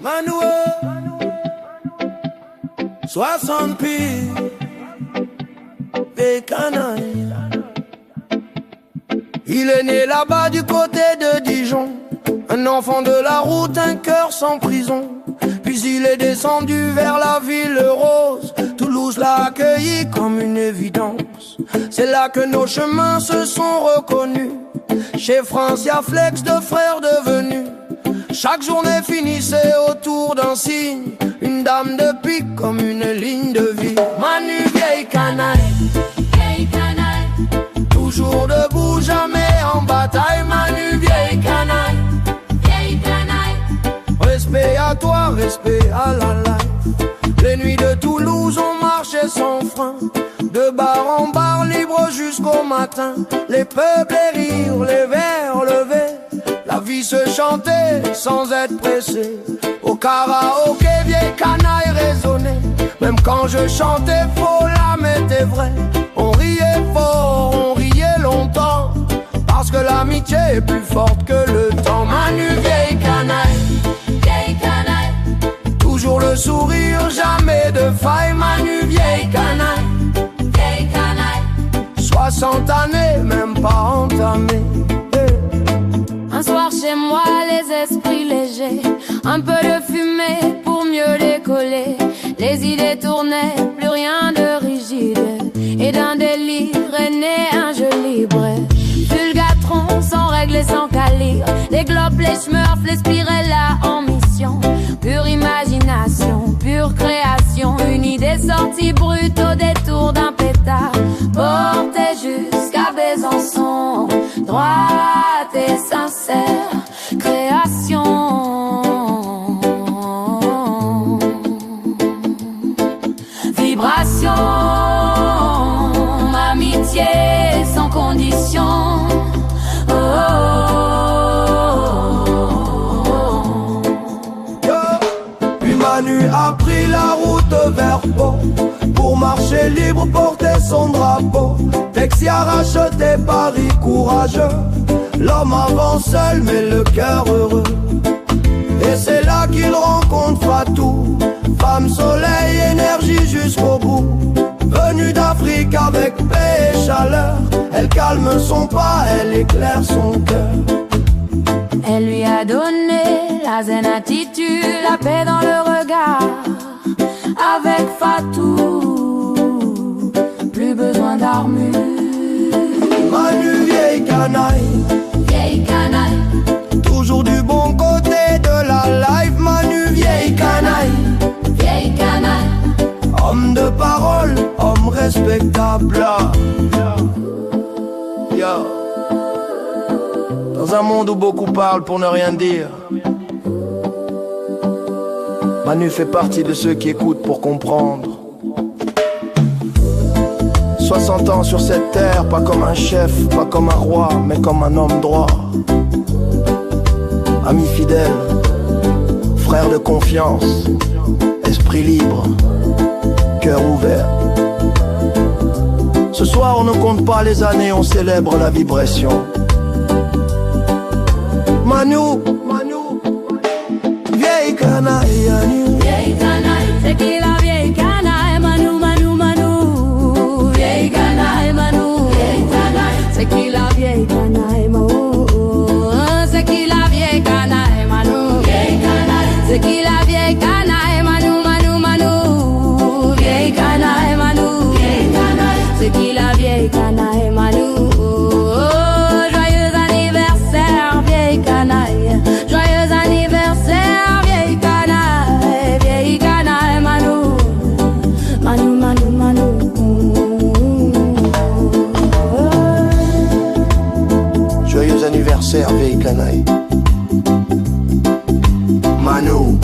Manu, 60 pieds, des canailles. Il est né là-bas du côté de Dijon, un enfant de la route, un cœur sans prison. Puis il est descendu vers la ville rose. Toulouse l'a accueilli comme une évidence. C'est là que nos chemins se sont reconnus. Chez France, y a flex de frères devenus. Chaque journée finissait autour d'un signe. Une dame de pique comme une ligne de vie. Manu, vieille canaille, vieille canaille. Toujours debout, jamais en bataille. Manu, vieille canaille, vieille canaille. Respect à toi, respect à la life. Les nuits de Toulouse, on marchait sans frein. De bar en bar, libre jusqu'au matin. Les peuples, les rires, les verres levés. La vie se chantait sans être pressée. Au karaoké, vieille canaille résonnait. Même quand je chantais faux, l'âme était vraie. On riait fort, on riait longtemps. Parce que l'amitié est plus forte que le temps. Manu, vieille canaille, vieille canaille. Toujours le sourire, jamais de faille. Manu, vieille canaille, vieille canaille. 60 années, même pas entamées. Un soir chez moi, les esprits légers, un peu de fumée pour mieux décoller. Les idées tournaient, plus rien de rigide. Et d'un délire est né un jeu libre. Fulgatron, sans règle et sans calibre. Les globes, les smurfs, les spirella en mission. Pure imagination, pure création. Une idée sortie brute au détour d'un pétard. Portée jusqu'à Besançon. Droite et sincère création. Vibration, amitié sans condition. Oh, oh, oh. Puis Manu a pris la route vers Pau. Pour marcher libre, porter son drapeau. Texi a racheté Paris courageux. L'homme avance seul mais le cœur heureux. Et c'est là qu'il rencontre Fatou. Femme, soleil, énergie jusqu'au bout. Venue d'Afrique avec paix et chaleur. Elle calme son pas, elle éclaire son cœur. Elle lui a donné la zen attitude, la paix dans le regard. Avec Fatou, plus besoin d'armure. Manu, vieille canaille, vieille canaille. toujours du bon côté de la life. Manu, vieille canaille, vieille canaille. homme de parole, homme respectable. Yo. Dans un monde où beaucoup parlent pour ne rien dire, Manu fait partie de ceux qui écoutent pour comprendre. 60 ans sur cette terre, pas comme un chef, pas comme un roi, mais comme un homme droit. Ami fidèle, frère de confiance, esprit libre, cœur ouvert. Ce soir on ne compte pas les années, on célèbre la vibration. Manu, vieille canaille, Manu. Vieille canaille, c'est qui la vieille canaille? Manu, Manu, Manu. Vieille canaille, Manu. Vieille canaille, c'est qui la vieille canaille? C'est qui la vieille canaille, Manu? Vieille canaille, c'est qui la vieille canaille? Manu, Manu, Manu. Vieille canaille, Manu. Vieille canaille, c'est qui la vieille canaille, Manu? Joyeux anniversaire, vieille canaille. Joyeux anniversaire, vieille canaille. Vieille canaille, Manu. Manu, Manu, Manu. Joyeux anniversaire, vieille canaille. Manu.